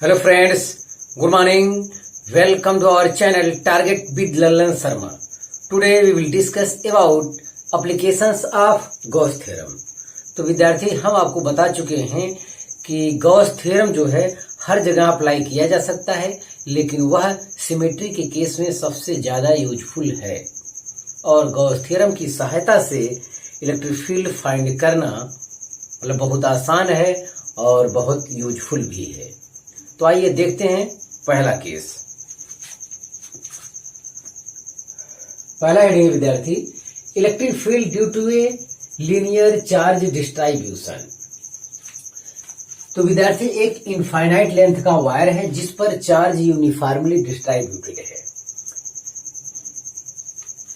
Hello friends, good morning. Welcome to our channel Target with Lallan Sharma. Today we will discuss about applications of Gauss theorem. तो विद्यार्थी हम आपको बता चुके हैं कि गॉस थ्योरम जो है हर जगह अप्लाई किया जा सकता है, लेकिन वह सिमेट्री के केस में सबसे ज्यादा यूजफुल है और गॉस थ्योरम की सहायता से इलेक्ट्रिक फील्ड फाइंड करना मतलब बहुत आसान है और बहुत यूजफुल भी है। तो आइए देखते हैं पहला केस। पहला हेडिंग विद्यार्थी, electric field due to a linear charge distribution. तो विद्यार्थी एक इनफाइनाइट लेंथ का वायर है जिस पर चार्ज यूनिफॉर्मली डिस्ट्रीब्यूटेड है।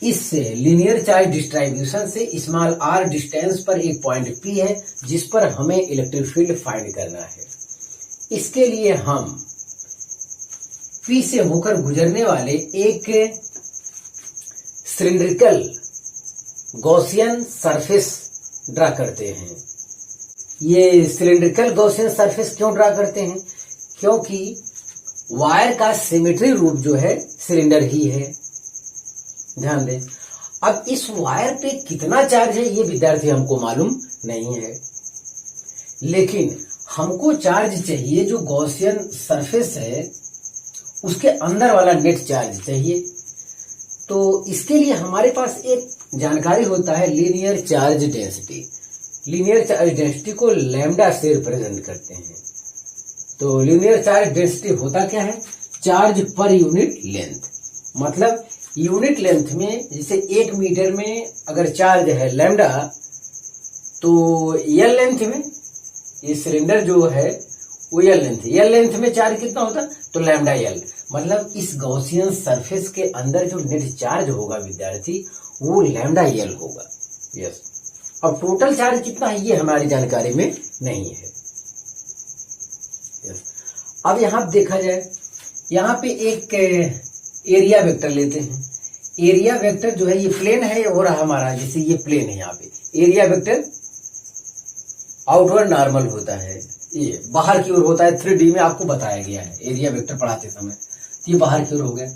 इस लीनियर चार्ज डिस्ट्रीब्यूशन से स्मॉल आर डिस्टेंस पर एक पॉइंट पी है जिस पर हमें इलेक्ट्रिक फील्ड फाइंड करना है। इसके लिए हम P से होकर गुजरने वाले एक सिलिंड्रिकल गॉसियन सरफेस ड्रा करते हैं। ये सिलिंड्रिकल गॉसियन सरफेस क्यों ड्रा करते हैं? क्योंकि वायर का सिमेट्री रूप जो है सिलेंडर ही है। ध्यान दें। अब इस वायर पे कितना चार्ज है ये विद्यार्थी हमको मालूम नहीं है, लेकिन हमको चार्ज चाहिए जो गॉसियन सरफेस है उसके अंदर वाला नेट चार्ज चाहिए। तो इसके लिए हमारे पास एक जानकारी होता है linear charge density. Linear charge density को लैम्डा से रिप्रेजेंट करते हैं। तो लीनियर चार्ज डेंसिटी होता क्या है? Charge per unit length. मतलब यूनिट लेंथ में जैसे 1 मीटर में अगर चार्ज है लैम्डा, तो एल लेंथ में ये सिलेंडर जो है वो एल लेंथ में चार्ज कितना होता? तो लैम्डा एल। मतलब इस गॉसियन सरफेस के अंदर जो नेट चार्ज होगा विद्यार्थी वो लैम्डा एल होगा। यस। अब टोटल चार्ज कितना है ये हमारी जानकारी में नहीं है। यस। अब यहां देखा जाए, यहां पे एक एरिया वेक्टर लेते हैं। एरिया वेक्टर जो है ये प्लेन है हो रहा हमारा, जैसे ये प्लेन है। यहाँ पे एरिया वेक्टर आउटवर्ड नॉर्मल होता है, ये बाहर की ओर होता है। 3D में आपको बताया गया है एरिया वेक्टर पढ़ाते समय। तो ये बाहर की ओर हो गया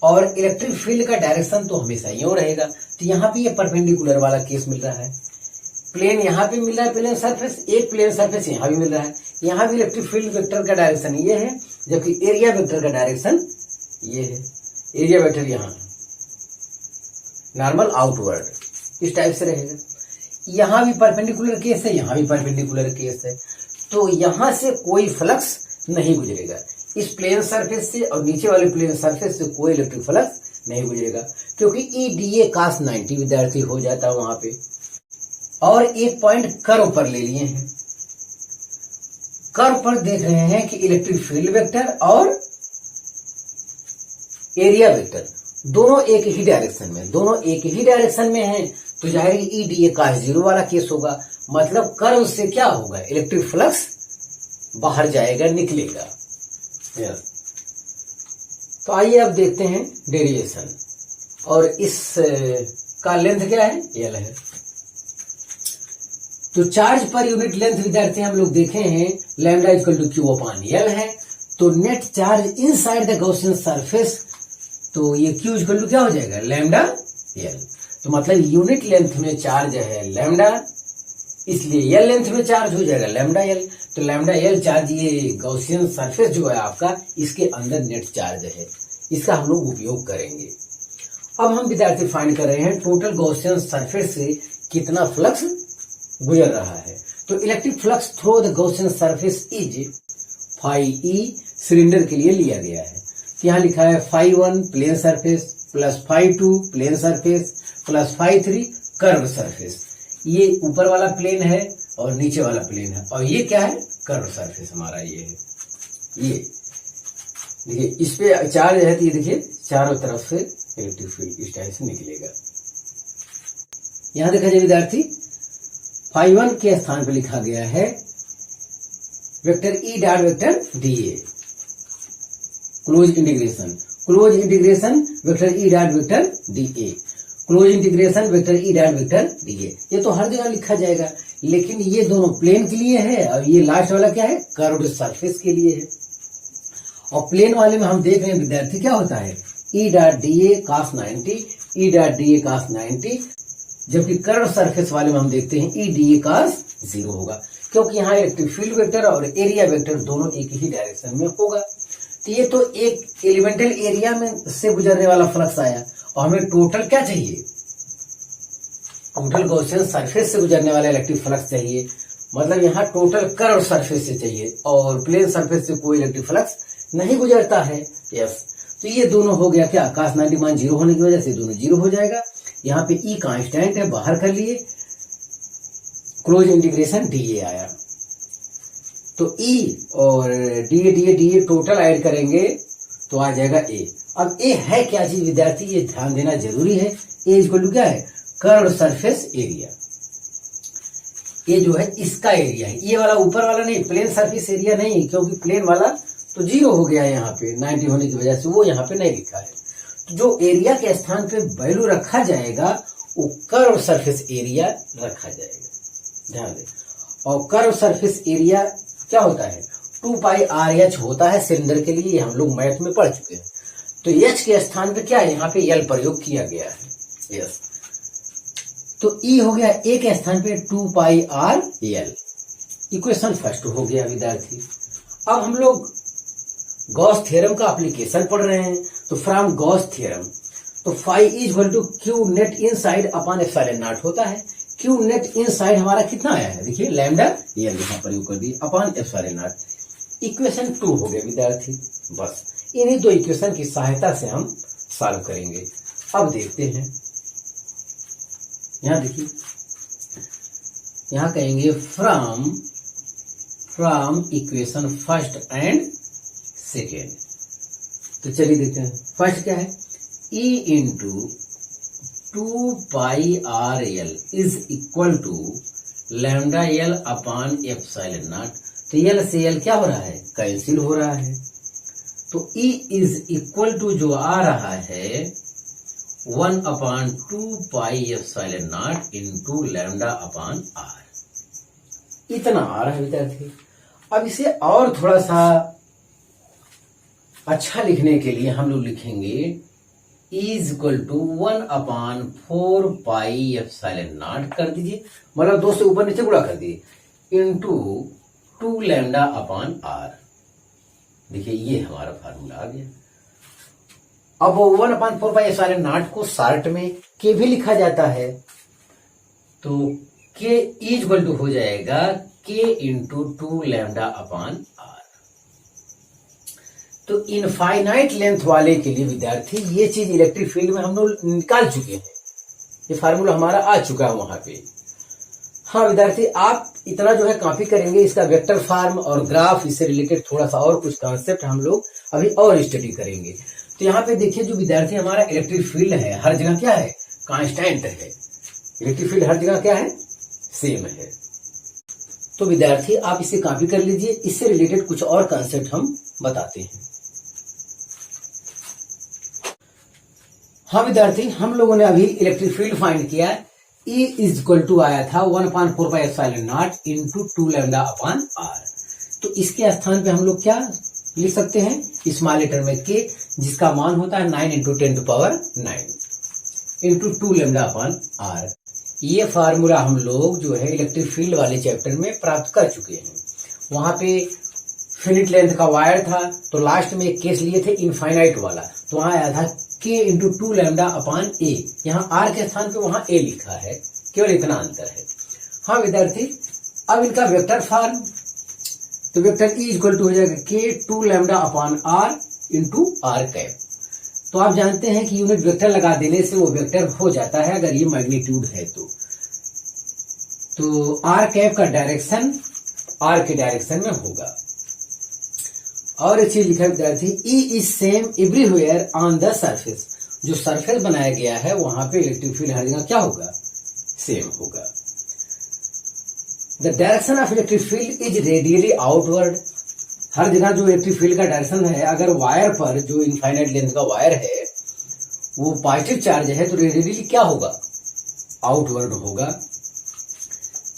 और इलेक्ट्रिक फील्ड का डायरेक्शन तो हमेशा यूं रहेगा। तो यहाँ पे ये परपेंडिकुलर वाला केस मिल रहा है। प्लेन यहाँ पे मिल रहा है, प्लेन सरफेस, एक प्लेन सरफेस यहाँ भी मिल रहा है। यहाँ भी इलेक्ट्रिक फील्ड वेक्टर का डायरेक्शन ये है, जबकि एरिया वेक्टर का डायरेक्शन ये है। एरिया वेक्टर यहाँ नॉर्मल आउटवर्ड इस टाइप से रहेगा। यहां भी परपेंडिकुलर केस है, यहां भी परपेंडिकुलर केस है। तो यहां से कोई फ्लक्स नहीं गुजरेगा इस प्लेन सरफेस से, और नीचे वाले प्लेन सरफेस से कोई इलेक्ट्रिक फ्लक्स नहीं गुजरेगा, क्योंकि EDA cos 90 विद्यार्थी हो जाता है वहां पे। और एक पॉइंट कर्व पर ले लिए हैं। कर्व पर देख रहे हैं कि इलेक्ट्रिक फील्ड वेक्टर और एरिया वेक्टर दोनों एक ही डायरेक्शन में हैं। तो जाहिर EDA cos 0 वाला केस होगा। मतलब कर्व से क्या होगा? इलेक्ट्रिक फ्लक्स बाहर जाएगा, निकलेगा। तो आइए अब देखते हैं डेरिवेशन। और इस का लेंथ क्या है? एल है। तो चार्ज पर यूनिट लेंथ विद्यार्थी हम लोग देखे हैं lambda equal to Q upon L है। तो net charge inside the Gaussian surface, तो ये क्यू इक्वल टू क्या हो जाएगा? Lambda L. तो मतलब यूनिट लेंथ में चार्ज है लैम्डा, इसलिए एल लेंथ में चार्ज हो जाएगा लैम्डा एल। तो लैम्डा एल चार्ज ये गॉसियन सरफेस जो है आपका, इसके अंदर नेट चार्ज है। इसका हम लोग उपयोग करेंगे। अब हम विद्यार्थी फाइंड कर रहे हैं टोटल गॉसियन सरफेस से कितना फ्लक्स गुजर रहा है। तो electric flux through the Gaussian surface is phi E cylinder के लिए लिया गया है। यहाँ लिखा है phi 1 plane surface plus phi 2 plane surface plus phi 3 curve surface. ये ऊपर वाला प्लेन है और नीचे वाला प्लेन है, और ये क्या है? कर्व सरफेस हमारा ये है। ये देखिए इस पे चार्ज है, तो ये देखिए चारों तरफ से इलेक्ट्रिक फील्ड इस टाइप से निकलेगा। यहां देखा जाए विद्यार्थी, फाई 1 के स्थान पर लिखा गया है vector E dot vector DA close integration vector E dot vector DA close integration vector E dot vector DA। ये तो हर जगह लिखा जाएगा, लेकिन ये दोनों प्लेन के लिए है और ये लास्ट वाला क्या है? कर्व्ड सरफेस के लिए है। और प्लेन वाले में हम देख रहे हैं विद्यार्थी क्या होता है, E dot D A cos 90, E dot D A cos 90, जबकि कर्व सरफेस वाले में हम देखते हैं ई डी ए cos 0 होगा, क्योंकि यहाँ इलेक्ट्रिक फील्ड वेक्टर और एरिया वेक्टर दोनों एक ही डायरेक्शन में होगा। तो ये तो एक एलिमेंटल एरिया में से गुजरने वाला फ्लक्स आया, और हमें टोटल क्या चाहिए, टोटल गॉसियन सरफेस से गुजरने वाला इलेक्ट्रिक फ्लक्स चाहिए। मतलब यहाँ टोटल कर्व सरफेस से चाहिए, और प्लेन सरफेस से कोई इलेक्ट्रिक फ्लक्स नहीं गुजरता है। यस, तो ये दोनों हो गया क्या, cos 90 मान 0 होने की वजह से दोनों 0 हो जाएगा। यहाँ पे ई कांस्टेंट है, बाहर कर लिए, क्लोज इंटीग्रेशन डी ए आया, तो ई और डी ए टोटल ऐड करेंगे तो आ जाएगा ए। अब ए है क्या चीज विद्यार्थी, ये ध्यान देना जरूरी है। ए इक्वल टू क्या है, कर्व सरफेस एरिया। ये जो है इसका एरिया है, ये वाला ऊपर वाला नहीं, प्लेन सरफेस एरिया नहीं, क्योंकि प्लेन वाला तो 0 हो गया है यहाँ पे 90 होने की वजह से, वो यहाँ पे नहीं लिखा है। तो जो एरिया के स्थान पे वैल्यू रखा जाएगा वो कर्व सरफेस एरिया रखा जाएगा, ध्यान दें। और कर्व सरफेस एरिया क्या होता है, 2 पाई आर एच होता है सिलेंडर के लिए, हम लोग मैथ में पढ़ चुके हैं। तो एच के स्थान पे क्या है, यहाँ पे एल प्रयोग किया गया है। यस, तो ई हो गया ए के स्थान पे 2 pi R L. Equation first हो गया विद्यार्थी। अब हम लोग गॉस थ्योरम का एप्लीकेशन पढ़ रहे हैं, तो फ्रॉम गॉस थ्योरम तो phi is equal to Q net inside upon epsilon naught होता है। क्यू नेट इनसाइड हमारा कितना आया है, देखिए लैम्डा एल यहाँ पर यूज कर दी अपॉन एप्सिलॉन नॉट। इक्वेशन 2 हो गया विद्यार्थी। बस इन्हीं दो इक्वेशन की सहायता से हम सॉल्व करेंगे। अब देखते हैं, यहाँ देखिए, यहाँ कहेंगे from equation first and second. तो चलिए देखते हैं, फर्स्ट क्या है, E into 2 pi R L is equal to lambda L upon epsilon naught. तो एल से एल क्या हो रहा है, कैंसिल हो रहा है। तो E इज इक्वल टू जो आ रहा है 1 upon 2 pi epsilon naught into lambda upon R. इतना आ रहा है विद्यार्थी। अब इसे और थोड़ा सा अच्छा लिखने के लिए हम लोग लिखेंगे is equal to 1 upon 4 pi epsilon naught कर दीजिए, मतलब 2 से ऊपर नीचे गुणा कर दीजिए, इंटू 2 लैम्डा अपॉन आर। देखिए ये हमारा फार्मूला आ गया। अब 1 अपॉन 4 पाई एप्सिलॉन नॉट को शॉर्ट में के भी लिखा जाता है, तो के इज इक्वल टू हो जाएगा के इंटू 2 लैम्डा अपॉन आर। तो इनफाइनाइट लेंथ वाले के लिए विद्यार्थी ये चीज इलेक्ट्रिक फील्ड में हम लोग निकाल चुके हैं, ये फार्मूला हमारा आ चुका है वहां पे। हाँ विद्यार्थी, आप इतना जो है कॉपी करेंगे, इसका वेक्टर फॉर्म और ग्राफ, इससे रिलेटेड थोड़ा सा और कुछ कॉन्सेप्ट हम लोग अभी और स्टडी करेंगे। तो यहाँ पे देखिए, जो विद्यार्थी हमारा इलेक्ट्रिक फील्ड है हर जगह क्या है, कांस्टेंट है। इलेक्ट्रिक फील्ड हर जगह क्या है, सेम है। तो विद्यार्थी आप इसे कॉपी कर लीजिए, इससे रिलेटेड कुछ और कॉन्सेप्ट हम बताते हैं। हाँ विद्यार्थी, हम लोगों ने अभी इलेक्ट्रिक फील्ड फाइंड किया। E इज इक्वल टू आया था 1 upon 4 pi epsilon naught into 2 lambda upon R. तो इसके स्थान पे हम लोग क्या लिख सकते हैं, स्मॉल लेटर में के, जिसका मान होता है 9 into 10 to power 9 into 2 lambda upon R. ये फार्मूला हम लोग जो है इलेक्ट्रिक फील्ड वाले चैप्टर में प्राप्त कर चुके हैं। वहां पे फिनिट लेंथ का वायर था, तो लास्ट में एक केस लिए थे इनफाइनाइट वाला, तो वहां आया था के इंटू 2 लैम्डा अपॉन ए। यहाँ आर के स्थान पे वहां ए लिखा है, केवल इतना अंतर है। हाँ विद्यार्थी, अब इनका वेक्टर फॉर्म, तो वेक्टर ई इक्वल टू हो जाएगा k 2 lambda upon R into R cap. तो आप जानते हैं कि यूनिट वेक्टर लगा देने से वो वेक्टर हो जाता है अगर ये मैग्नीट्यूड है तो आर कैप का डायरेक्शन आर के डायरेक्शन में होगा। और एक चीज लिखा विद्यार्थी, E is same everywhere on the surface. जो सरफेस बनाया गया है वहां पे इलेक्ट्रिक फील्ड हर जगह क्या होगा, सेम होगा। The direction of electric field is radially outward. हर जगह जो इलेक्ट्रिक फील्ड का डायरेक्शन है, अगर वायर पर जो इनफाइनाइट लेंथ का वायर है वो पॉजिटिव चार्ज है तो रेडियली क्या होगा, आउटवर्ड होगा।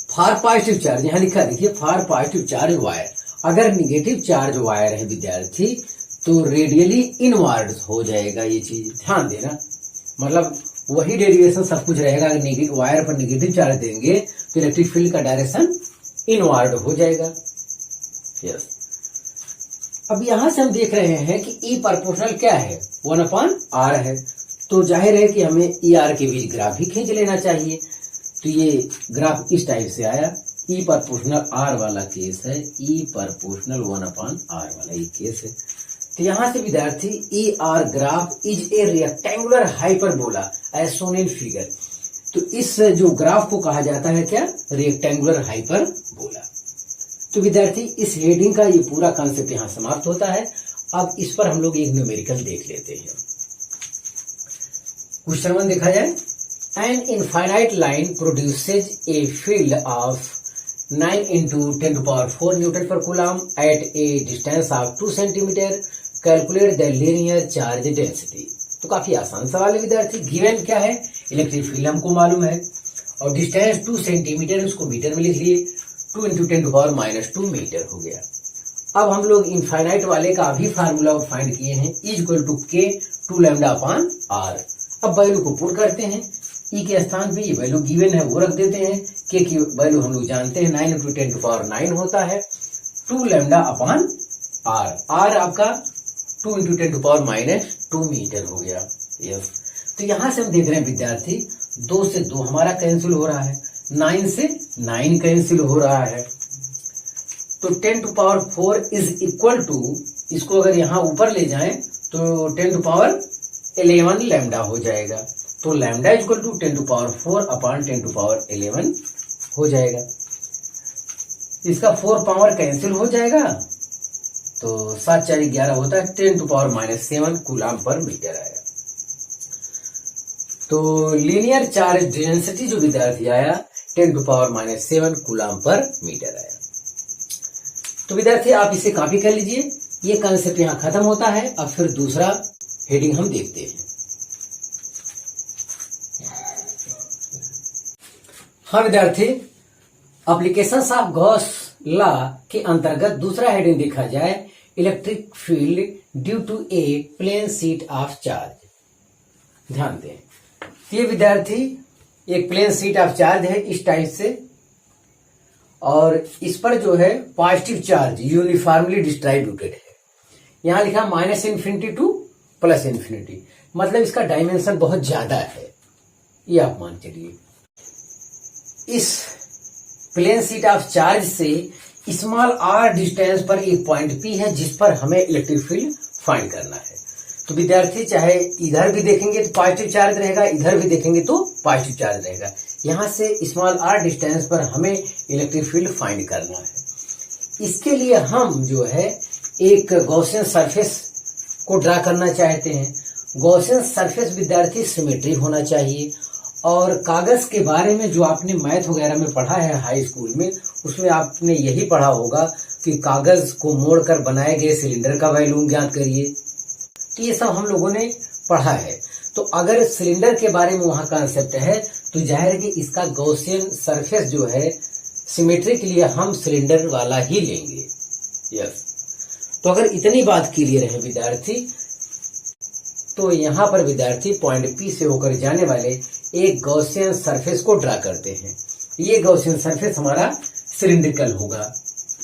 फॉर पॉजिटिव चार्ज, यहाँ लिखा देखिए, फॉर पॉजिटिव चार्ज वायर। अगर निगेटिव चार्ज वायर है विद्यार्थी तो रेडियली इनवर्ड हो जाएगा। ये चीज ध्यान देना, मतलब वही डेरिवेशन सब कुछ रहेगा। अगर नेगेटिव वायर पर नेगेटिव चार्ज देंगे तो इलेक्ट्रिक फील्ड का डायरेक्शन इनवर्ड हो जाएगा। यस, अब यहां से हम देख रहे हैं कि ई प्रोपोर्शनल क्या है, 1/r है। तो जाहिर है कि हमें ई आर के बीच ग्राफ भी खींच लेना चाहिए। तो ये ग्राफ इस टाइप से आया, ई प्रोपोर्शनल आर वाला केस है, ई प्रोपोर्शनल 1/r वाला ये केस है। तो यहां से विद्यार्थी E R graph is a rectangular hyperbola as shown in figure. तो इस जो ग्राफ को कहा जाता है क्या, रेक्टेंगुलर हाइपरबोला। तो विद्यार्थी इस हेडिंग का ये पूरा कॉन्सेप्ट यहां समाप्त होता है। अब इस पर हम लोग एक न्यूमेरिकल देख लेते हैं। क्वेश्चन 1 देखा जाए, an infinite line produces a field of 9 × 10⁴ newton per coulomb at a distance of 2 centimetre, calculate the linear charge density. तो काफी आसान सवाल है विद्यार्थी। गिवन क्या है, इलेक्ट्रिक फील्ड हमको मालूम है और डिस्टेंस 2 सेंटीमीटर, उसको मीटर में लिख लिए, 2 × 10⁻² मीटर हो गया। अब हम लोग इनफाइनाइट वाले का अभी फार्मूला फाइंड किए हैं, E = K 2λ/r। अब वैल्यू को पुट करते हैं, ई के स्थान पे ये वैल्यू गिवन है वो रख देते हैं, के की वैल्यू हम लोग जानते हैं 9 × 10⁹ होता है 2λ/r। r आपका 2 × 10⁻² मीटर हो गया। यस, तो यहां से हम देख रहे हैं विद्यार्थी 2 से 2 हमारा कैंसिल हो रहा है, 9 से 9 कैंसिल हो रहा है। तो 10⁴ इज इक्वल टू, इसको अगर यहां ऊपर ले जाएं तो 10⁻11 लैम्डा हो जाएगा। तो लैम्डा = 10⁴/10⁻11 हो जाएगा। इसका 4 पावर कैंसिल हो जाएगा, तो 7 × 4 = 11 होता है, 10⁻⁷ कूलम पर मीटर आया। तो लीनियर चार्ज डेंसिटी जो विद्यार्थी आया 10⁻⁷ कूलम पर मीटर आया। तो विद्यार्थी आप इसे कॉपी कर लीजिए, ये कॉन्सेप्ट यहां खत्म होता है। अब फिर दूसरा हेडिंग हम देखते हैं। हाँ विद्यार्थी, एप्लीकेशंस ऑफ गॉस लॉ के अंतर्गत दूसरा हेडिंग देखा जाए, electric field due to a plane sheet of charge. ध्यान दें, ये विद्यार्थी एक प्लेन शीट ऑफ चार्ज है इस टाइप से, और इस पर जो है पॉजिटिव चार्ज यूनिफॉर्मली डिस्ट्रीब्यूटेड है। यहां लिखा -∞ टू +∞, मतलब इसका डायमेंशन बहुत ज्यादा है, ये आप मान चलिए। इस प्लेन शीट ऑफ चार्ज से स्मॉल r डिस्टेंस पर एक पॉइंट P है जिस पर हमें इलेक्ट्रिक फील्ड फाइंड करना है। तो विद्यार्थी चाहे इधर भी देखेंगे तो पॉजिटिव चार्ज रहेगा, इधर भी देखेंगे तो पॉजिटिव चार्ज रहेगा। यहां से स्मॉल r डिस्टेंस पर हमें इलेक्ट्रिक फील्ड फाइंड करना है। इसके लिए हम जो है एक गॉसियन सरफेस को ड्रा करना चाहते हैं। गॉसियन सरफेस विद्यार्थी सिमेट्री होना चाहिए, और कागज के बारे में जो आपने मैथ वगैरह में पढ़ा है हाई स्कूल में, उसमें आपने यही पढ़ा होगा कि कागज को मोड़कर बनाए गए सिलेंडर का वैल्यूम ज्ञात करिए। तो ये सब हम लोगों ने पढ़ा है। तो अगर सिलेंडर के बारे में वहां कॉन्सेप्ट है तो जाहिर है कि इसका गॉसियन सरफेस जो है सिमेट्री के लिए हम सिलेंडर वाला ही लेंगे। यस, तो अगर इतनी बात क्लियर है विद्यार्थी, तो यहाँ पर विद्यार्थी पॉइंट P से होकर जाने वाले एक गॉसियन सरफेस को ड्रा करते हैं। ये गॉसियन सरफेस हमारा सिलिंड्रिकल होगा।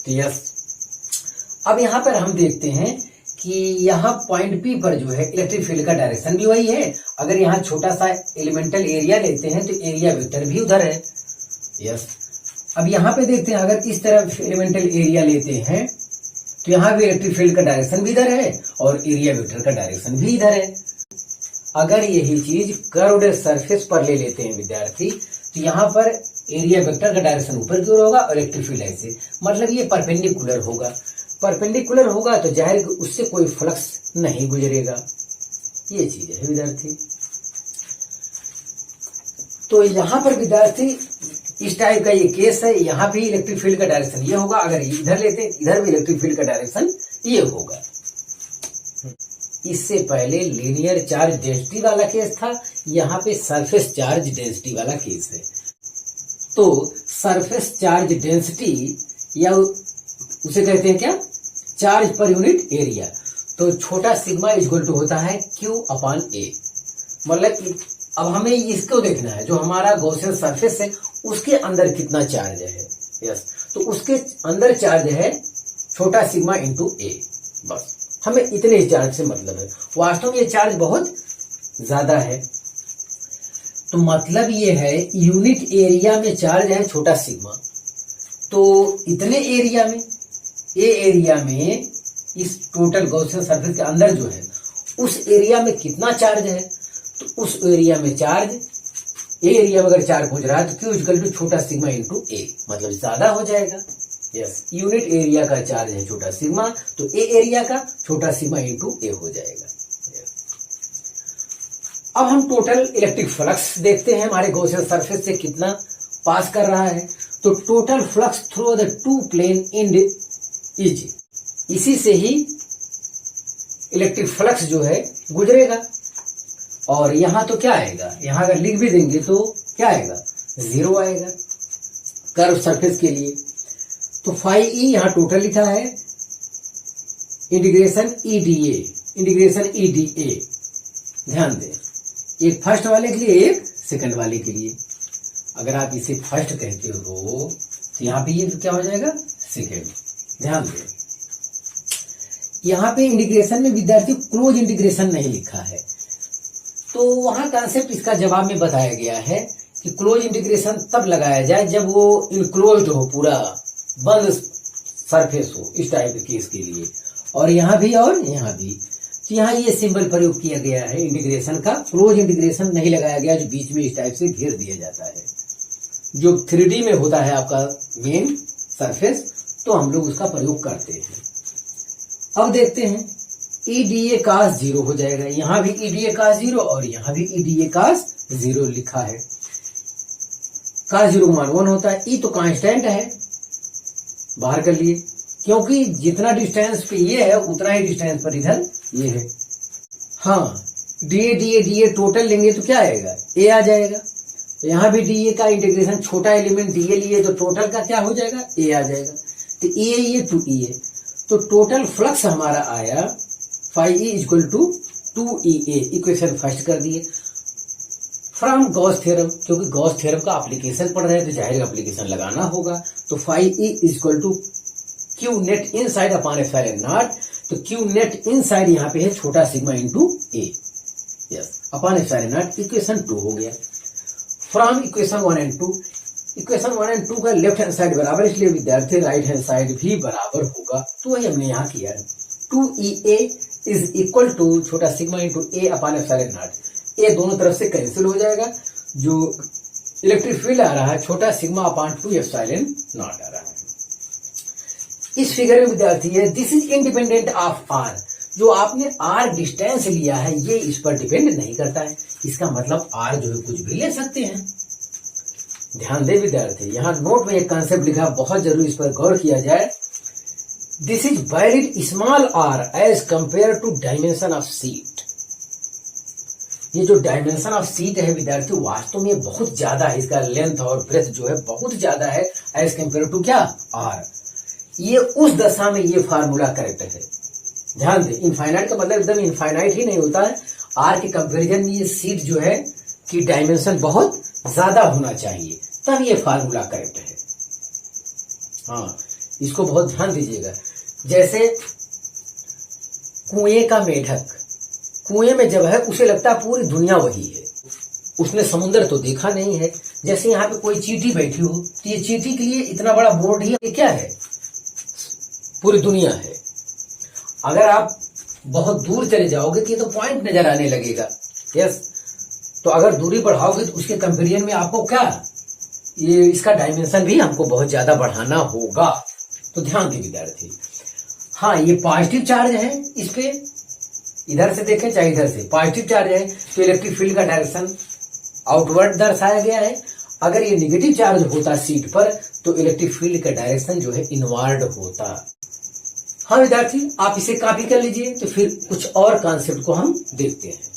तो यस, अब यहाँ पर हम देखते हैं कि यहाँ पॉइंट P पर जो है इलेक्ट्रिक फील्ड का डायरेक्शन भी वही है। अगर यहाँ छोटा सा एलिमेंटल एरिया लेते हैं तो एरिया वेक्टर भी उधर है। यस, अब यहाँ पे देखते हैं, अगर इस तरफ एलिमेंटल एरिया लेते हैं तो यहाँ भी इलेक्ट्रिक फील्ड का डायरेक्शन भी इधर है और एरिया वेक्टर का डायरेक्शन भी इधर है। अगर यही चीज कर्व्ड सरफेस पर ले लेते हैं विद्यार्थी, तो यहाँ पर एरिया वेक्टर का डायरेक्शन ऊपर की ओर होगा और इलेक्ट्रिक फील्ड ऐसे, मतलब ये परपेंडिकुलर होगा। परपेंडिकुलर होगा तो जाहिर उससे कोई फ्लक्स नहीं गुजरेगा। ये चीज है विद्यार्थी। तो यहाँ पर विद्यार्थी इस टाइप का ये केस है, यहाँ भी इलेक्ट्रिक फील्ड का डायरेक्शन ये होगा। अगर इधर लेते हैं, इधर भी इलेक्ट्रिक फील्ड का डायरेक्शन ये होगा। इससे पहले लीनियर चार्ज डेंसिटी वाला केस था, यहाँ पे सरफेस चार्ज डेंसिटी वाला केस है। तो सरफेस चार्ज डेंसिटी या उसे कहते हैं क्या, चार्ज पर यूनिट एरिया। तो छोटा सिग्मा इक्वल टू होता है Q अपॉन A। मतलब कि अब हमें इसको देखना है, जो हमारा गॉसियन सरफेस है उसके अंदर कितना चार्ज है। यस, तो उसके अंदर चार्ज है छोटा सिग्मा इंटू A। बस हमें इतने ही चार्ज से मतलब है। वास्तव में ये चार्ज बहुत ज्यादा है, तो मतलब ये है यूनिट एरिया में चार्ज है छोटा सिग्मा। तो इतने एरिया में, ये एरिया में, इस टोटल गॉसियन सरफेस के अंदर जो है उस एरिया में कितना चार्ज है, तो उस एरिया में चार्ज, ए एरिया में अगर चार्ज पहुंच रहा है तो क्यू इक्वल टू छोटा सिग्मा इंटू ए, मतलब ज्यादा हो जाएगा। यस, यूनिट एरिया का चार्ज है छोटा सिग्मा, तो ए एरिया का छोटा सिग्मा इंटू ए हो जाएगा। अब हम टोटल इलेक्ट्रिक फ्लक्स देखते हैं, हमारे गॉसियन सरफेस से कितना पास कर रहा है। तो total flux through the two plane in is, इसी से ही इलेक्ट्रिक फ्लक्स जो है गुजरेगा। और यहां तो क्या आएगा, यहां अगर लिख भी देंगे तो क्या आएगा, 0 आएगा कर्व सरफेस के लिए। तो फाई ई यहां टोटल लिखा है, integration E D A, integration E D A. ध्यान दें, एक फर्स्ट वाले के लिए, एक सेकंड वाले के लिए। अगर आप इसे फर्स्ट कहते हो तो यहां पे ये क्या हो जाएगा, सेकंड। ध्यान दें, यहां पे इंटीग्रेशन में विद्यार्थी क्लोज इंटीग्रेशन नहीं लिखा है, तो वहां कॉन्सेप्ट इसका जवाब में बताया गया है कि क्लोज इंटीग्रेशन तब लगाया जाए जब वो इनक्लोज्ड हो, पूरा बंद सरफेस हो, इस टाइप के केस के लिए। और यहाँ भी और यहाँ भी, तो यहाँ ये सिंबल प्रयोग किया गया है इंटीग्रेशन का। क्लोज इंटीग्रेशन नहीं लगाया गया जो बीच में इस टाइप से घेर दिया जाता है, जो 3D में होता है आपका मेन सरफेस, तो हम लोग उसका प्रयोग करते हैं। अब देखते हैं, EDA cos 0 हो जाएगा, यहां भी EDA cos 0 और यहां भी EDA cos 0 लिखा है। cos 0 का मान 1 होता है, E तो कांस्टेंट है, बाहर कर लिए, क्योंकि जितना डिस्टेंस पे ये है उतना ही डिस्टेंस पर इधर ये है। हाँ, DA टोटल लेंगे तो क्या आएगा, A आ जाएगा। यहां भी DA का इंटीग्रेशन, छोटा एलिमेंट DA लिए तो टोटल का क्या हो जाएगा, A आ जाएगा। तो ये टू EA, तो टोटल फ्लक्स हमारा आया phi E equal to 2EA। Equation first कर दिए फ्रॉम गॉस थ्योरम, क्योंकि गॉस थ्योरम का एप्लीकेशन पढ़ रहे हैं तो जाहिर एप्लीकेशन लगाना होगा। तो phi E equal to Q net inside upon epsilon naught. तो क्यू नेट इन साइड यहाँ पे है छोटा sigma into A, yes, upon epsilon naught. Equation 2 हो गया from equation 1 and 2। Equation 1 and 2 का लेफ्ट हैंड साइड बराबर, इसलिए विद्यार्थी राइट हैंड साइड भी बराबर होगा, तो वही हमने यहाँ किया है। 2EA इज इक्वल टू छोटा sigma into A upon epsilon naught. A दोनों तरफ से कैंसिल हो जाएगा, जो इलेक्ट्रिक फील्ड आ रहा है छोटा सिग्मा अपॉन 2 एप्सिलॉन नॉट आ रहा है। इस फिगर में विद्यार्थी है, this is independent of R. जो आपने आर डिस्टेंस लिया है ये इस पर डिपेंड नहीं करता है, इसका मतलब आर जो है कुछ भी ले सकते हैं। ध्यान दे विद्यार्थी, यहाँ नोट में एक कॉन्सेप्ट लिखा, बहुत जरूरी इस पर गौर किया जाए। This is very small R as compare to dimension of sheet. ये जो डायमेंशन ऑफ सीट है विद्यार्थी वास्तव में बहुत ज्यादा है, इसका लेंथ और ब्रेथ जो है बहुत ज्यादा है एज कंपेयर टू क्या, आर। ये उस दशा में ये फार्मूला करेक्ट है। ध्यान दे, इनफाइनाइट का मतलब एकदम इनफाइनाइट ही नहीं होता है, आर के कंपेरिजन में ये सीट जो है कि डायमेंशन बहुत ज्यादा होना चाहिए, तब ये फार्मूला करेक्ट है। हाँ, इसको बहुत ध्यान दीजिएगा। जैसे कुएं का मेढक, कुएं में जब है उसे लगता है पूरी दुनिया वही है, उसने समुद्र तो देखा नहीं है। जैसे यहाँ पे कोई चींटी बैठी हो तो ये चींटी के लिए इतना बड़ा बोर्ड ही ये क्या है, पूरी दुनिया है। अगर आप बहुत दूर चले जाओगे तो ये तो पॉइंट नजर आने लगेगा, यस। तो अगर दूरी बढ़ाओगे तो उसके कंपेरिजन में आपको क्या, ये इसका डायमेंशन भी हमको बहुत ज्यादा बढ़ाना होगा, तो ध्यान दें विद्यार्थी। हाँ, ये पॉजिटिव चार्ज है, इस पे इधर से देखें चाहे इधर से पॉजिटिव चार्ज है, तो इलेक्ट्रिक फील्ड का डायरेक्शन आउटवर्ड दर्शाया गया है। अगर ये नेगेटिव चार्ज होता सीट पर तो इलेक्ट्रिक फील्ड का डायरेक्शन जो है इनवर्ड होता। हाँ विद्यार्थी, आप इसे कॉपी कर लीजिए, तो फिर कुछ और कॉन्सेप्ट को हम देखते हैं।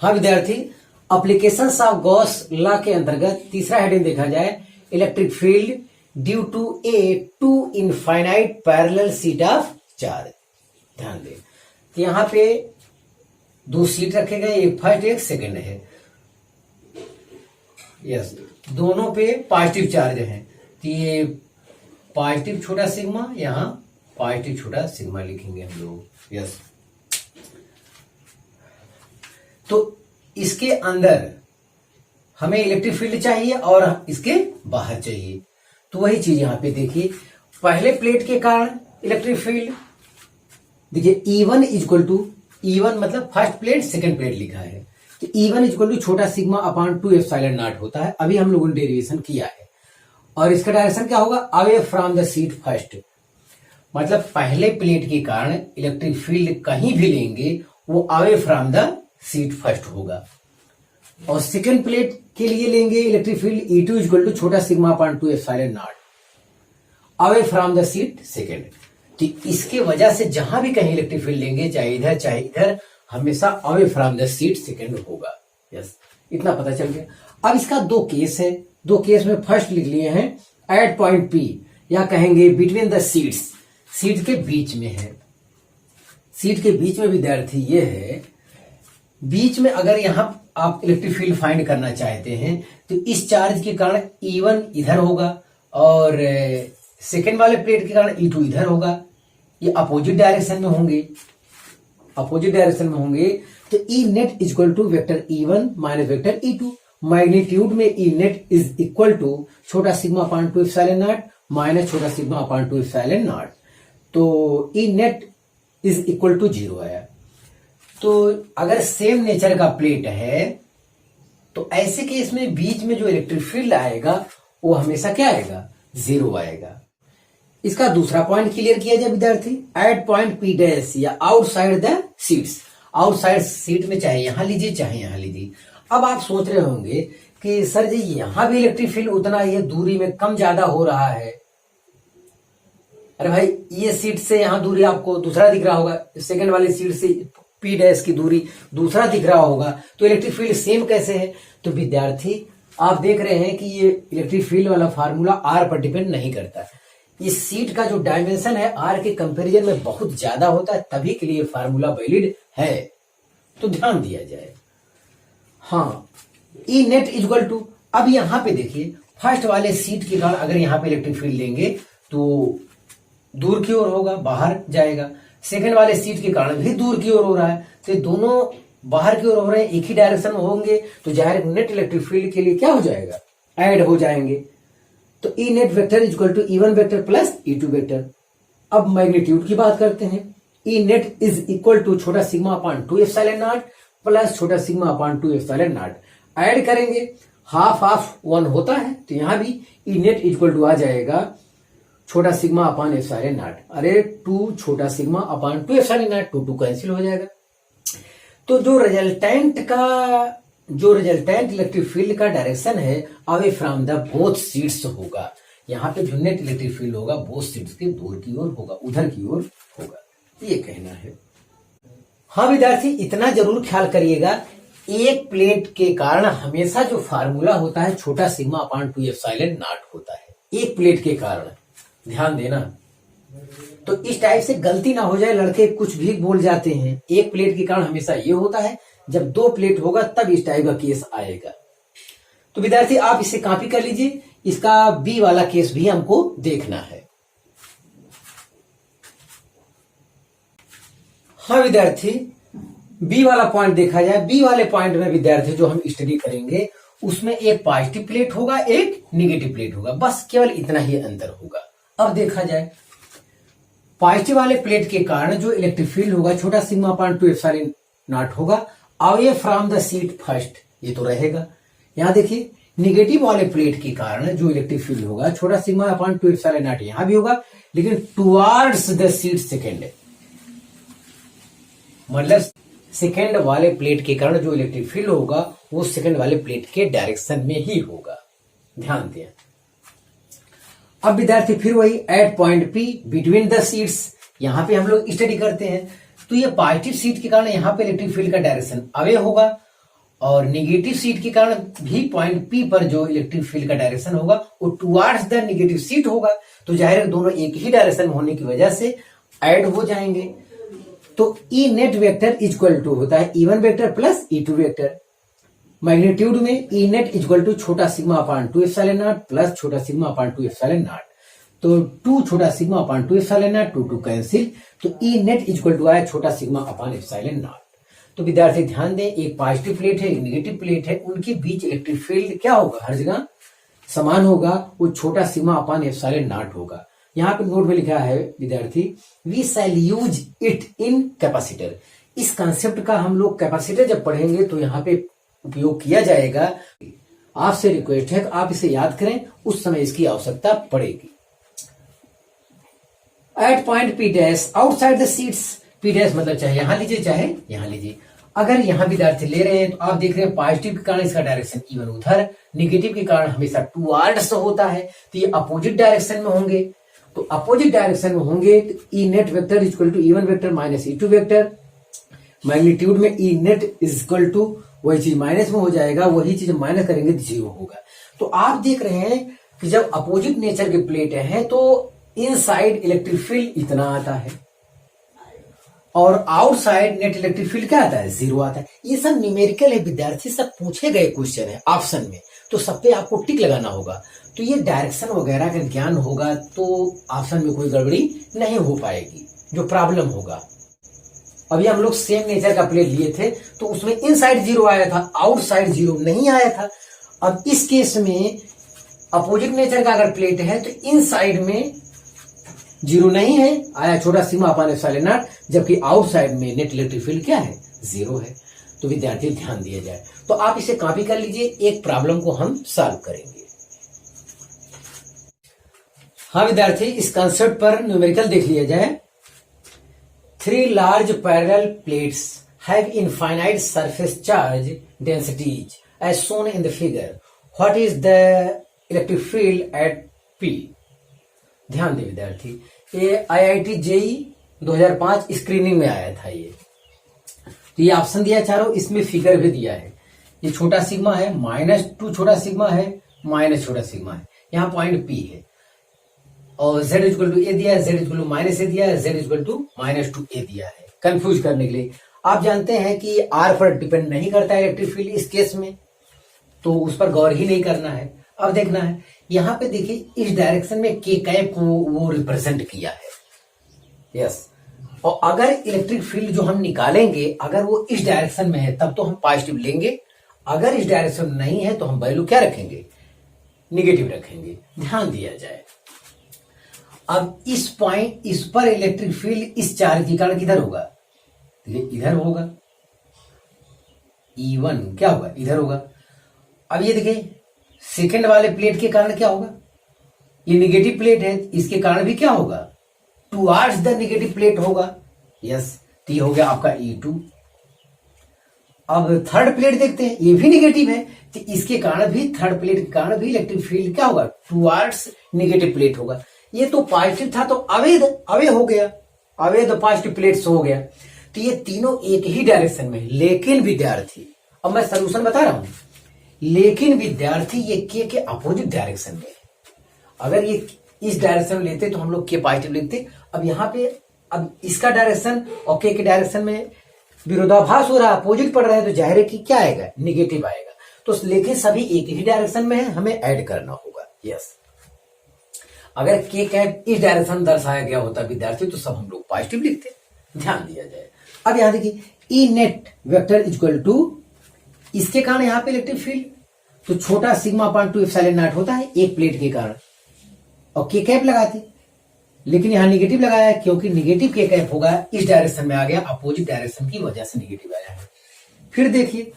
हाँ विद्यार्थी, एप्लीकेशंस ऑफ गॉस लॉ के अंतर्गत तीसरा हेडिंग देखा जाए, electric field due to a two infinite parallel sheet of charge. ध्यान दें, तो यहां पे दो सीट रखे गए, एक फर्स्ट एक सेकंड है। यस, दोनों पे पॉजिटिव चार्ज है, तो ये पॉजिटिव छोटा सिग्मा, यहां पॉजिटिव छोटा सिग्मा लिखेंगे हम लोग। यस, तो इसके अंदर हमें इलेक्ट्रिक फील्ड चाहिए और इसके बाहर चाहिए, तो वही चीज यहां पे देखिए। पहले प्लेट के कारण इलेक्ट्रिक फील्ड देखिए E1 इक्वल टू, E1 मतलब फर्स्ट प्लेट सेकंड प्लेट लिखा है, तो E1 इक्वल टू छोटा सिग्मा अपॉन 2 एप्सिलॉन नॉट होता है। अभी हम लोगों ने डेरिवेशन किया है, और इसका डायरेक्शन क्या होगा, away from the sheet first. मतलब पहले प्लेट के कारण इलेक्ट्रिक फील्ड कहीं भी लेंगे वो away from the sheet first होगा, और सेकेंड प्लेट के लिए लेंगे electric field E2 equal to छोटा sigma upon 2 epsilon naught away from the sheet second. तो इसके वजह से जहां भी कहीं इलेक्ट्रिक फील्ड लेंगे, चाहे इधर, हमेशा away from the sheet second होगा। यस, इतना पता चल गया। अब इसका दो केस है, दो केस में फर्स्ट लिख लिए हैं एट पॉइंट P, या कहेंगे बिटवीन द सीट्स, सीट के बीच में है। सीट के बीच में विद्यार्थी ये है, बीच में अगर यहां आप इलेक्ट्रिक फील्ड फाइंड करना चाहते हैं तो इस चार्ज के कारण E1 इधर होगा और सेकेंड वाले प्लेट के कारण E2 इधर होगा। ये अपोजिट डायरेक्शन में होंगे, अपोजिट डायरेक्शन में होंगे, तो E net equal to vector E1 minus vector E2। Magnitude में E net is equal to छोटा sigma upon 2 epsilon naught minus छोटा सिग्मा अपॉन 2 एप्सिलॉन नॉट, तो E net is equal to 0 आया। तो अगर सेम नेचर का plate है तो ऐसे केस में बीच में जो इलेक्ट्रिक फील्ड आएगा वो हमेशा क्या आएगा, 0 आएगा। इसका दूसरा पॉइंट क्लियर किया जाए विद्यार्थी, एट पॉइंट P डैश या outside the seats. Outside seat में चाहे यहां लीजिए चाहे यहां लीजिए। अब आप सोच रहे होंगे कि सर जी यहां भी इलेक्ट्रिक फील्ड उतना ही दूरी में कम ज्यादा हो रहा है। अरे भाई, ये सीट से यहां दूरी आपको दूसरा दिख रहा होगा, सेकंड वाली सीट से P डैश की दूरी दूसरा दिख रहा होगा, तो इलेक्ट्रिक फील्ड सेम कैसे है? तो विद्यार्थी आप देख रहे हैं कि ये इलेक्ट्रिक फील्ड वाला फार्मूला R पर डिपेंड नहीं करता। इस सीट का जो डायमेंशन है R के कंपैरिजन में बहुत ज्यादा होता है, तभी के लिए फार्मूला वैलिड है, तो ध्यान दिया जाए। हाँ, E नेट इक्वल टू, अब यहां पे देखिए फर्स्ट वाले सीट के कारण अगर यहां पे इलेक्ट्रिक फील्ड लेंगे तो दूर की ओर होगा, बाहर जाएगा। सेकंड वाले सीट के कारण भी दूर की ओर हो रहा है, तो दोनों बाहर की ओर हो रहे हैं, एक ही डायरेक्शन में होंगे, तो जाहिर नेट इलेक्ट्रिक फील्ड के लिए क्या हो जाएगा, ऐड हो जाएंगे। तो E net vector equal to E1 vector plus E2 vector. अब मैग्नीट्यूड की बात करते हैं, E net is equal to छोटा sigma upon 2 epsilon naught plus छोटा sigma upon 2 epsilon naught. Add करेंगे, हाफ ऑफ 1 होता है, तो यहां भी E नेट इक्वल टू आ जाएगा छोटा सिग्मा अपॉन एप्सिलॉन नॉट। अरे 2 छोटा sigma upon 2 epsilon naught, 2 cancel हो जाएगा। तो जो रिजल्टेंट इलेक्ट्रिक फील्ड का डायरेक्शन है away from the both seats होगा। यहाँ पे जो नेट इलेक्ट्रिक फील्ड होगा बोथ सीट्स के दूर की ओर होगा, उधर की ओर होगा, ये कहना है। हाँ विद्यार्थी, इतना जरूर ख्याल करिएगा, एक प्लेट के कारण हमेशा जो फार्मूला होता है छोटा सिग्मा अपॉन 2 एप्सिलॉन नॉट होता है, एक प्लेट के कारण, ध्यान देना। तो इस टाइप से गलती ना हो जाए, लड़के कुछ भी बोल जाते हैं। एक प्लेट के कारण हमेशा ये होता है, जब 2 प्लेट होगा तब इस टाइप का केस आएगा। तो विद्यार्थी आप इसे कॉपी कर लीजिए, इसका बी वाला केस भी हमको देखना है। हाँ विद्यार्थी, बी वाला पॉइंट देखा जाए। बी वाले पॉइंट में विद्यार्थी जो हम स्टडी करेंगे उसमें एक पॉजिटिव प्लेट होगा, एक निगेटिव प्लेट होगा, बस केवल इतना ही अंतर होगा। अब देखा जाए, पॉजिटिव वाले प्लेट के कारण जो इलेक्ट्रिक फील्ड होगा छोटा सिग्मा अपॉन 2 एप्सिलॉन नॉट होगा away from the sheet first, ये तो रहेगा। यहां देखिए निगेटिव वाले प्लेट के कारण जो इलेक्ट्रिक फील्ड होगा छोटा सिग्मा अपॉन 2 एप्सिलॉन नॉट यहां भी होगा, लेकिन टुवर्ड्स द सीट सेकेंड, मतलब सेकेंड वाले प्लेट के कारण जो इलेक्ट्रिक फील्ड होगा वो सेकेंड वाले प्लेट के डायरेक्शन में ही होगा, ध्यान दें। अब विद्यार्थी फिर वही at point P between the sheets, यहां पे हम लोग स्टडी करते हैं। तो ये पॉजिटिव सीट के कारण यहाँ पे इलेक्ट्रिक फील्ड का डायरेक्शन अवे होगा और निगेटिव सीट के कारण भी पॉइंट पी पर जो इलेक्ट्रिक फील्ड का डायरेक्शन होगा वो टुवार्ड्स द निगेटिव सीट होगा। तो जाहिर है दोनों एक ही डायरेक्शन में होने की वजह से ऐड हो जाएंगे। तो E net vector equal to होता है E1 vector plus E2 vector. Magnitude में ई नेट इक्वल टू छोटा सिग्मा अपान 2 एप्सिलॉन नॉट प्लस छोटा सिग्मा अपान 2 एप्सिलॉन नॉट। तो 2 छोटा सिग्मा अपान 2 एप्सिलॉन नॉट 2 कैंसिल, तो ई नेट इक्वल टू आया छोटा सिग्मा अपान एप्सिलॉन नॉट। तो विद्यार्थी ध्यान दें, एक पॉजिटिव प्लेट है एक नेगेटिव प्लेट है, उनके बीच इलेक्ट्रिक फील्ड क्या होगा, हर जगह समान होगा, वो छोटा सिग्मा अपान एप्सिलॉन नॉट होगा। यहाँ पे नोट में लिखा है विद्यार्थी, we shall use it in capacitor. इस कंसेप्ट का हम लोग कैपेसिटर जब पढ़ेंगे तो यहाँ पे उपयोग किया जाएगा। आपसे रिक्वेस्ट है कि आप इसे याद करें, उस समय इसकी आवश्यकता पड़ेगी। At point P dash outside the sheets, P dash मतलब चाहे यहां लीजिए चाहे यहां लीजिए। अगर यहां विद्यार्थी ले रहे हैं तो आप देख रहे हैं पॉजिटिव के कारण इसका डायरेक्शन E1 उधर, निगेटिव के कारण हमेशा टुवार्ड्स होता है, तो ये अपोजिट डायरेक्शन में होंगे। तो अपोजिट डायरेक्शन में होंगे तो E net vector equal to E1 vector minus E2 vector. Magnitude में ई नेट इक्वल टू वही चीज माइनस में हो जाएगा, वही चीज माइनस करेंगे तो 0 होगा। तो आप देख रहे हैं कि जब अपोजिट नेचर के प्लेट हैं तो इनसाइड इलेक्ट्रिक फील्ड इतना आता है और आउटसाइड नेट इलेक्ट्रिक फील्ड क्या आता है, 0 आता है। ये सब न्यूमेरिकल है विद्यार्थी, सब पूछे गए क्वेश्चन है ऑप्शन में, तो सब पे आपको टिक लगाना होगा। तो ये डायरेक्शन वगैरह का ज्ञान होगा तो ऑप्शन में कोई गड़बड़ी नहीं हो पाएगी, जो प्रॉब्लम होगा। अभी हम लोग सेम नेचर का प्लेट लिए थे तो उसमें इनसाइड 0 आया था, आउटसाइड 0 नहीं आया था। अब इस केस में अपोजिट नेचर का अगर प्लेट है तो इनसाइड में 0 नहीं है, आया छोटा सिग्मा अपान एप्सिलॉन नॉट, जबकि आउटसाइड में नेट इलेक्ट्रिक फील्ड क्या है, 0 है। तो विद्यार्थी ध्यान दिया जाए। तो आप इसे कॉपी कर लीजिए, एक प्रॉब्लम को हम सॉल्व करेंगे। हाँ विद्यार्थी, इस कंसेप्ट पर न्यूमेरिकल देख लिया जाए। 3 large parallel plates have infinite surface charge densities as shown in the figure. What is the electric field at P? ध्यान दें विद्यार्थी, ये IIT JEE 2005 स्क्रीनिंग में आया था ये। तो ये ऑप्शन दिया चारों, इसमें फिगर भी दिया है। ये छोटा सिग्मा है, -2 छोटा सिग्मा है, माइनस छोटा सिग्मा है, यहाँ पॉइंट P है और z इक्वल टू ए दिया है, z इक्वल टू माइनस ए दिया है, z इक्वल टू -2a दिया है, कंफ्यूज करने के लिए। आप जानते हैं कि r पर डिपेंड नहीं करता है इलेक्ट्रिक फील्ड इस केस में, तो उस पर गौर ही नहीं करना है। अब देखना है, यहाँ पे देखिए इस डायरेक्शन में k कैप को वो रिप्रेजेंट किया है, यस। और अगर इलेक्ट्रिक फील्ड जो हम निकालेंगे अगर वो इस डायरेक्शन में है तब तो हम पॉजिटिव लेंगे, अगर इस डायरेक्शन में नहीं है तो हम वैल्यू क्या रखेंगे, निगेटिव रखेंगे। ध्यान दिया जाए। अब इस पॉइंट, इस पर इलेक्ट्रिक फील्ड इस चार्ज के कारण किधर होगा, इधर होगा, E1 क्या होगा, इधर होगा। अब ये देखिए सेकंड वाले प्लेट के कारण क्या होगा, ये निगेटिव प्लेट है, इसके कारण भी क्या होगा, टुवार्ड्स द निगेटिव प्लेट होगा, यस। तो ये हो गया आपका E2। अब थर्ड प्लेट देखते हैं, ये भी निगेटिव है, तो इसके कारण भी, थर्ड प्लेट के कारण भी इलेक्ट्रिक फील्ड क्या होगा, टुवार्ड्स निगेटिव प्लेट होगा। ये तो पॉजिटिव था तो अवे हो गया, अवे तो पॉजिटिव प्लेट्स हो गया। तो ये तीनों एक ही डायरेक्शन में, लेकिन विद्यार्थी, अब मैं सलूशन बता रहा हूं, लेकिन विद्यार्थी ये के अपोजिट डायरेक्शन में। अगर ये इस डायरेक्शन में लेते तो हम लोग के पॉजिटिव लिखते। अब यहाँ पे अब इसका डायरेक्शन और के डायरेक्शन में विरोधाभास हो रहा है, अपोजिट पड़ रहा है, तो जाहिर है कि क्या आएगा, निगेटिव आएगा। तो लेकिन सभी एक ही डायरेक्शन में है, हमें ऐड करना होगा, यस। अगर के कैप इस डायरेक्शन दर्शाया गया होता विद्यार्थी तो सब हम लोग पॉजिटिव लिखते। ध्यान दिया जाए। अब यहां देखिए ई नेट वेक्टर इक्वल टू, इसके कारण यहाँ पे इलेक्ट्रिक फील्ड तो छोटा सिग्मा अपान 2 एप्सिलॉन नॉट होता है एक प्लेट के कारण, और के कैप लगाते, लेकिन यहाँ निगेटिव लगाया है क्योंकि निगेटिव के कैप होगा इस डायरेक्शन में आ गया, अपोजिट डायरेक्शन की वजह से निगेटिव आया है। फिर देखिए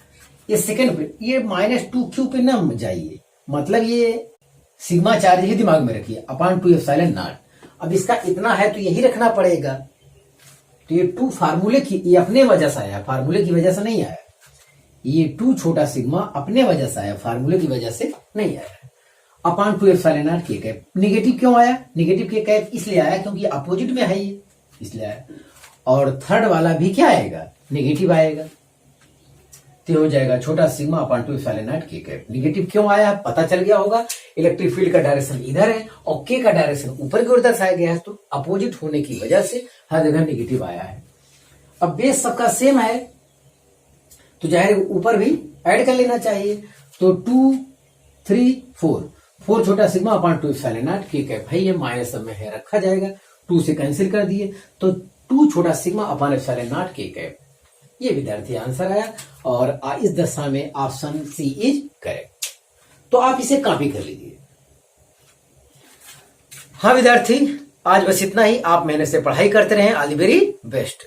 ये सेकेंड प्लेट, ये -2q पे न जाइए, मतलब ये सिग्मा चार्ज ही दिमाग में रखिए, अपान 2 एप्सिलॉन नॉट। अब इसका इतना है तो यही रखना पड़ेगा। तो ये 2 फार्मूले की, ये अपने वजह से आया, फार्मूले की वजह से नहीं आया। ये 2 छोटा सिग्मा अपने वजह से आया, फार्मूले की वजह से नहीं आया। अपान 2 एप्सिलॉन नॉट के कैप, निगेटिव क्यों आया, निगेटिव के कैप इसलिए आया क्योंकि अपोजिट में है ये, इसलिए आया। और थर्ड वाला भी क्या आएगा, निगेटिव आएगा। तो ये हो जाएगा छोटा सिग्मा अपॉन 2 एप्सिलॉन नॉट के कैप। निगेटिव क्यों आया पता चल गया होगा, इलेक्ट्रिक फील्ड का डायरेक्शन इधर है और के का डायरेक्शन ऊपर की ओर दर्शाया गया है, तो अपोजिट होने की वजह से हर जगह निगेटिव आया है। अब बेस सबका सेम है तो जाहिर ऊपर भी ऐड कर लेना चाहिए, तो 2 3 4 छोटा सिग्मा अपॉन 2 एप्सिलॉन नॉट के कैप है, ये माइनस सब में है रखा जाएगा, 2 से कैंसिल कर दिए तो 2 छोटा सिग्मा अपॉन एप्सिलॉन नॉट के कैप। ये विद्यार्थी आंसर आया और इस दशा में ऑप्शन सी इज करेक्ट। तो आप इसे कॉपी कर लीजिए। हाँ विद्यार्थी, आज बस इतना ही। आप मेहनत से पढ़ाई करते रहें। All the very best.